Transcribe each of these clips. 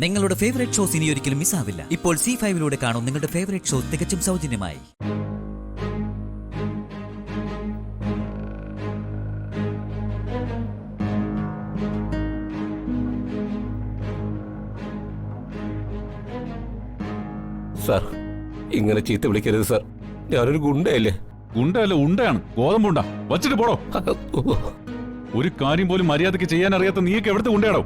നിങ്ങളുടെ favourite shows ഇനി ഒരിക്കലും മിസ്സാവില്ല. ഇപ്പോൾ C5 കാണും നിങ്ങളുടെ ഫേവറേറ്റ് ഷോ തികച്ചും സൗജന്യമായി. സാർ, ഇങ്ങനെ ചീത്ത വിളിക്കരുത് സാർ. ഞാനൊരു ഗുണ്ടയല്ലേ. ഗുണ്ടയല്ല, ഉണ്ടയാണ്. ഗോതമ്പുണ്ട. വച്ചിട്ട് പോടോ. ഒരു കാര്യം പോലും മര്യാദക്ക് ചെയ്യാൻ അറിയാത്ത നീയൊക്കെ എവിടുത്തെ ഗുണ്ടയാടോ?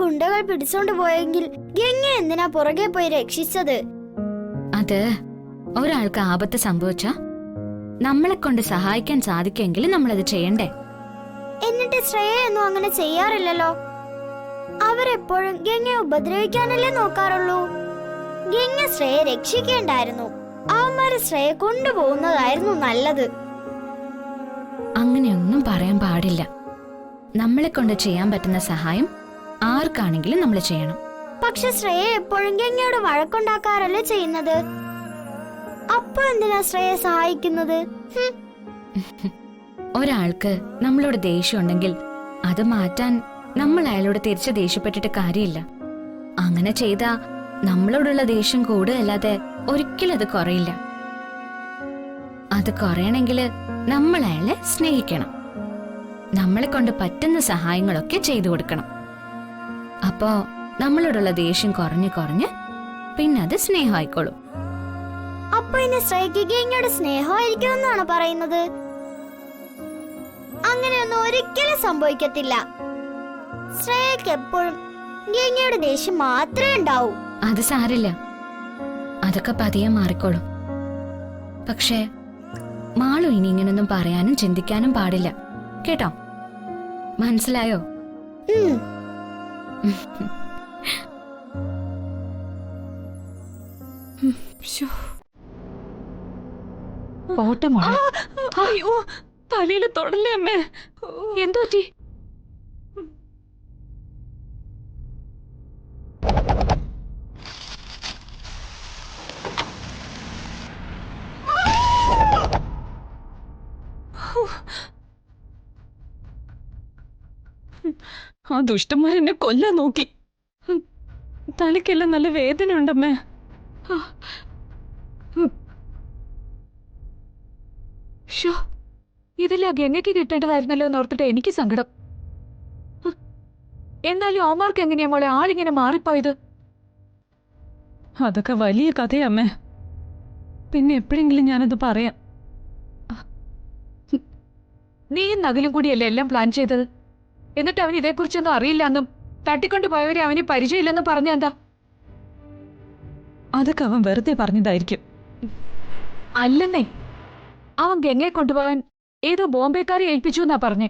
ഗുണ്ടകൾ പിടിച്ചോണ്ട് പോയെങ്കിൽ ഗംഗ എന്തിനാ പുറകെ പോയി രക്ഷിച്ചത്? അത് ഒരാൾക്ക് ആപത്ത് സംഭവിച്ച നമ്മളെ കൊണ്ട് സഹായിക്കാൻ സാധിക്കുമെങ്കിൽ നമ്മളത് ചെയ്യണ്ടേ? എന്നിട്ട് ശ്രേയൊന്നും അങ്ങനെ ചെയ്യാറില്ലല്ലോ. അവരെപ്പോഴും ഗംഗയെ ഉപദ്രവിക്കാനല്ലേ നോക്കാറുള്ളൂ. ഗംഗ ശ്രേയെ രക്ഷിക്കേണ്ടായിരുന്നു. അവന്മാര് ശ്രേയെ കൊണ്ടുപോകുന്നതായിരുന്നു നല്ലത്. അങ്ങനെയൊന്നും പറയാൻ പാടില്ല. നമ്മളെ കൊണ്ട് ചെയ്യാൻ പറ്റുന്ന സഹായം ആർക്കാണെങ്കിലും നമ്മൾ ചെയ്യണം. പക്ഷെ ശ്രേയ എപ്പോഴും ഗംഗയോട് വഴക്കുണ്ടാക്കാറല്ലേ ചെയ്യുന്നത്. അപ്പൊ എന്തിനാ ശ്രേയെ സഹായിക്കുന്നത്? ഒരാൾക്ക് നമ്മളോട് ദേഷ്യം ഉണ്ടെങ്കിൽ അത് മാറ്റാൻ നമ്മൾ അയാളോട് തിരിച്ച് ദേഷ്യപ്പെട്ടിട്ട് കാര്യമില്ല. അങ്ങനെ ചെയ്താ നമ്മളോടുള്ള ദേഷ്യം കൂടുകയല്ലാതെ ഒരിക്കലും അത് കുറയില്ല. അത് കുറയണമെങ്കിൽ നമ്മൾ അയാളെ സ്നേഹിക്കണം. നമ്മളെ കൊണ്ട് പറ്റുന്ന സഹായങ്ങളൊക്കെ ചെയ്തു കൊടുക്കണം. അപ്പോ നമ്മളോടുള്ള ദേഷ്യം കുറഞ്ഞ് കുറഞ്ഞ് പിന്നെ അത് സ്നേഹമായിക്കോളും. അപ്പൊ ഇനി ശ്രേയക്ക് ഗംഗയുടെ സ്നേഹമായിരിക്കും എന്നാണ് പറയുന്നത്? അങ്ങനെയൊന്നും ഒരിക്കലും സംഭവിക്കത്തില്ല. ശ്രേയക്ക് എപ്പോഴും ഗംഗയുടെ ദേഷ്യം മാത്രമേ ഉണ്ടാവൂ. അത് സാരില്ല, അതൊക്കെ പതിയെ മാറിക്കോളും. പക്ഷേ മാളു ഇനി ഇങ്ങനൊന്നും പറയാനും ചിന്തിക്കാനും പാടില്ല, കേട്ടോ? മനസ്സിലായോ? അയ്യോ, തലയിൽ തൊടല്ലേ അമ്മേ. എന്തോ പറ്റി? ആ ദുഷ്ടന്മാരെന്നെ കൊല്ലാൻ നോക്കി. തലയ്ക്കെല്ലാം നല്ല വേദന ഉണ്ടമ്മേ. ഇതെല്ലാം ഗംഗയ്ക്ക് കിട്ടേണ്ടതായിരുന്നല്ലോ എന്നോർത്തിട്ട് എനിക്ക് സങ്കടം. എന്നാലും ഓമാർക്ക് എങ്ങനെയാ മോളെ ആളിങ്ങനെ മാറിപ്പോയത്? അതൊക്കെ വലിയ കഥയമ്മേ. പിന്നെ എപ്പോഴെങ്കിലും ഞാനത് പറയാം. നീയും നഗലും കൂടിയല്ലേ എല്ലാം പ്ലാൻ ചെയ്തത്. എന്നിട്ട് അവൻ ഇതേക്കുറിച്ചൊന്നും അറിയില്ലെന്നും തട്ടിക്കൊണ്ടു പോയവരെ അവന് പരിചയമില്ലെന്നും പറഞ്ഞ എന്താ? അതൊക്കെ അവൻ വെറുതെ പറഞ്ഞതായിരിക്കും. അല്ലെന്നേ, അവൻ ഗംഗയെ കൊണ്ടുപോകാൻ ഏതോ ബോംബെക്കാരെ ഏൽപ്പിച്ചു എന്നാ പറഞ്ഞേ.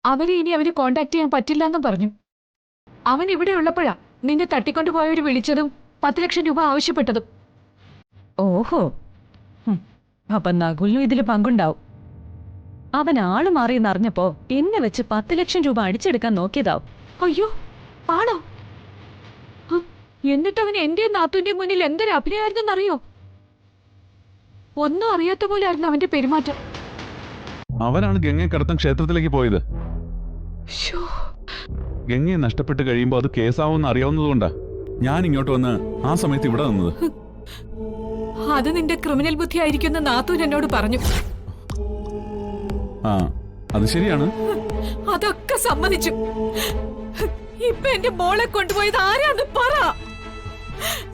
അവരെ ഇനി അവന് കോണ്ടാക്ട് ചെയ്യാൻ പറ്റില്ല എന്നും പറഞ്ഞു. അവൻ ഇവിടെ ഉള്ളപ്പോഴാ നിന്നെ തട്ടിക്കൊണ്ടുപോയവര് വിളിച്ചതും 10 ലക്ഷം രൂപ ആവശ്യപ്പെട്ടതും. ഓഹോ, അപ്പൊ നകുലിനും ഇതിൽ പങ്കുണ്ടാവും. അവൻ ആള് മാറിയെന്നറിഞ്ഞപ്പോ എന്നെ വെച്ച് 10 ലക്ഷം രൂപ അടിച്ചെടുക്കാൻ നോക്കിയതാവും. അയ്യോ, ആണോ? എന്നിട്ട് അവൻ എന്റെയും നാത്തുവിന്റെയും മുന്നിൽ എന്തൊരു അഭിനയായിരുന്നെന്നറിയോ? ഒന്നും അറിയാത്ത പോലെ ആയിരുന്നു അവന്റെ പെരുമാറ്റം. അവനാണ് ഗംഗയെ കടത്താൻ ക്ഷേത്രത്തിലേക്ക് പോയത്. ഗംഗയെ നഷ്ടപ്പെട്ട് കഴിയുമ്പോൾ അത് കേസാവുമെന്ന് അറിയാവുന്നതുകൊണ്ടാ ഞാൻ ഇങ്ങോട്ട് വന്ന് ആ സമയത്ത് ഇവിടെ നിന്നത്. അത് നിന്റെ ക്രിമിനൽ ബുദ്ധി ആയിരിക്കും നാത്തൂൻ എന്നോട് പറഞ്ഞു. ആ, അത് ശരിയാണ്. അതൊക്കെ സമ്മതിച്ചു. ഇപ്പൊ എന്റെ മോളെ കൊണ്ടുപോയത് ആരാന്ന് പറ.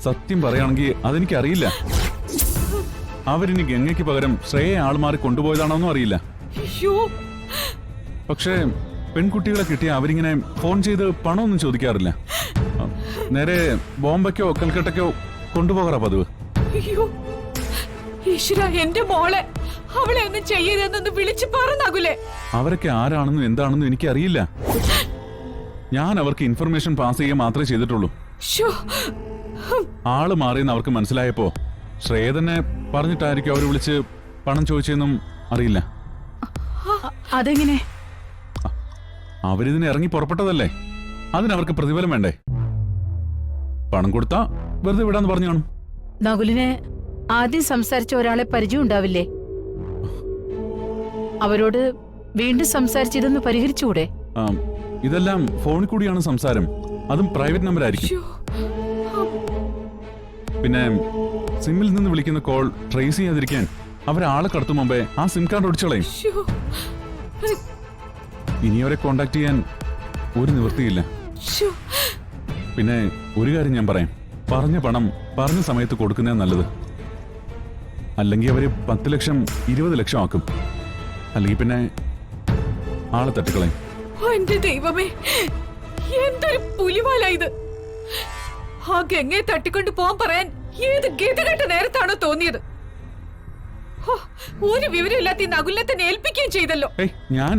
സത്യം പറയുകയാണെങ്കിൽ അതെനിക്ക് അറിയില്ല. അവരിനി ഗംഗയ്ക്ക് പകരം ശ്രേയെ ആൾമാറി കൊണ്ടുപോയതാണോന്നും അറിയില്ല. അയ്യോ, പക്ഷേ പെൺകുട്ടികളെ കിട്ടിയ അവരിങ്ങനെ ഫോൺ ചെയ്ത് പണമൊന്നും ചോദിക്കാറില്ല. നേരെ ബോംബെക്കോ കൽക്കട്ടയ്ക്കോ കൊണ്ടുപോകാറാ പതിവ്. അയ്യോ ഈശ്വര, എന്റെ മോളെ അവളെ ഒന്നും ചെയ്യരുതെന്നൊന്ന് വിളിച്ചു പറഞ്ഞാകൂലേ. അവരൊക്കെ ആരാണെന്നും എന്താണെന്നും എനിക്ക് അറിയില്ല. ഞാൻ അവർക്ക് ഇൻഫർമേഷൻ പാസ് ചെയ്യുക മാത്രമേ ചെയ്തിട്ടുള്ളൂ. ശ്ശോ. ആള് മാറിയെന്ന് അവർക്ക് മനസ്സിലായപ്പോ ശ്രേയ തന്നെ പറഞ്ഞിട്ടായിരിക്കും അവർ വിളിച്ച് പണം ചോദിച്ചെന്നും അറിയില്ല. അതെങ്ങനെ? അവരിതിന് ഇറങ്ങി പുറപ്പെട്ടതല്ലേ, അതിനവർക്ക് പ്രതിഫലം വേണ്ടേ? പണം കൊടുത്താ വെറുതെ വിടാന്ന് പറഞ്ഞു കാണും. നകുലിന് ആദ്യം സംസാരിച്ച ഒരാളെ പരിചയം ഉണ്ടാവില്ലേ? അവരോട് വീണ്ടും സംസാരിച്ച് ഇതൊന്ന് പരിഹരിച്ചുകൂടെ? ഇതെല്ലാം ഫോണിൽ കൂടിയാണ് സംസാരം, അതും പ്രൈവറ്റ് നമ്പർ ആയിരിക്കും. പിന്നെ സിമ്മിൽ നിന്ന് വിളിക്കുന്ന കോൾ ട്രേസ് ചെയ്യാതിരിക്കാൻ അവരാളെ കടത്തും മുമ്പേ ആ സിം കാർഡ് ഒടിച്ചോളയും. ഇനി അവരെ കോണ്ടാക്ട് ചെയ്യാൻ ഒരു നിവൃത്തിയില്ല. പിന്നെ ഒരു കാര്യം ഞാൻ പറയാം, പറഞ്ഞ പണം പറഞ്ഞ സമയത്ത് കൊടുക്കുന്നേ നല്ലത്. അല്ലെങ്കിൽ അവര് 10 ലക്ഷം 20 ലക്ഷം ആക്കും, അല്ലെങ്കിൽ പിന്നെ ആളെ തട്ടിക്കളയും. എന്റെ ദൈവമേ, എന്തൊരു പുലിവാല ഇത്! ആ ഗംഗയെ തട്ടിക്കൊണ്ട് പോകാൻ പറയാൻ ഏത് ഗതികെട്ട നേരത്താണോ തോന്നിയത്? ഒരു വിവരമില്ലാത്ത ഈ നകുലിനെ തന്നെ ഏൽപ്പിക്കുകയും ചെയ്തല്ലോ. ഞാൻ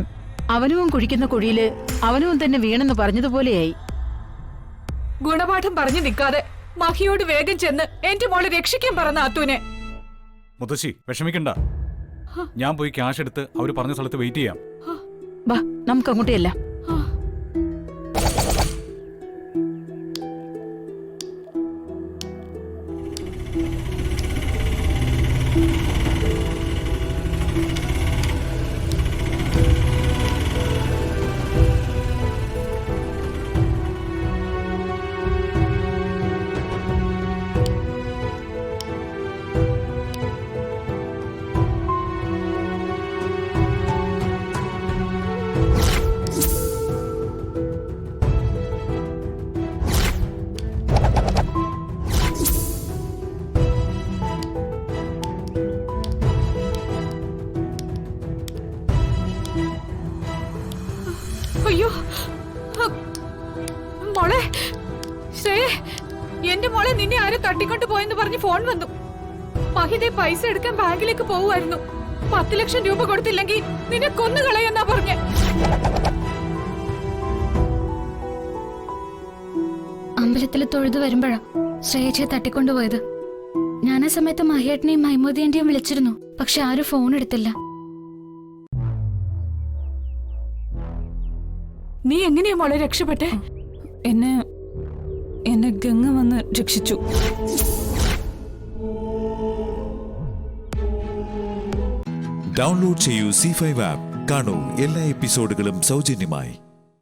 അവനവും കുഴിക്കുന്ന കുഴിയില് അവനവും തന്നെ വീണെന്ന് പറഞ്ഞതുപോലെയായി. ഗുണപാഠം പറഞ്ഞു നിൽക്കാതെ മഹിയോട് വേഗം ചെന്ന് എന്റെ മോളെ രക്ഷിക്കാൻ പറഞ്ഞ ആത്തൂനെ. മുത്തശ്ശി വിഷമിക്കണ്ട, ഞാൻ പോയി ക്യാഷ് എടുത്ത് അവര് പറഞ്ഞ സ്ഥലത്ത് വെയിറ്റ് ചെയ്യാം. വാ, നമുക്ക് അങ്ങോട്ടേ എല്ലാം. അയ്യോ മോളെ ശ്രേയ, എന്റെ മോളെ നിന്നെ ആരും തട്ടിക്കൊണ്ട് പോയെന്ന് പറഞ്ഞ് ഫോൺ വന്നു. മഹിതേ പൈസ എടുക്കാൻ ബാങ്കിലേക്ക് പോവുമായിരുന്നു. 10 ലക്ഷം രൂപ കൊടുത്തില്ലെങ്കിൽ നിന്നെ കൊന്നുകളയെന്നാ പറഞ്ഞേ. അമ്പലത്തിൽ തൊഴുതു വരുമ്പോഴാ ശ്രേയച്ചയെ തട്ടിക്കൊണ്ടുപോയത്. ഞാൻ ആ സമയത്ത് മഹിയേട്ടനെയും മൈമോദിയന്റെയും വിളിച്ചിരുന്നു, പക്ഷെ ആരും ഫോൺ എടുത്തില്ല. നീ എങ്ങനെയാ മോളെ രക്ഷപ്പെട്ടെ? എന്നെ ഗംഗ വന്ന് രക്ഷിച്ചു. ഡൗൺലോഡ് ചെയ്യൂ C5 ആപ്പ്. കാണൂ എല്ലാ എപ്പിസോഡുകളും സൗജന്യമായി.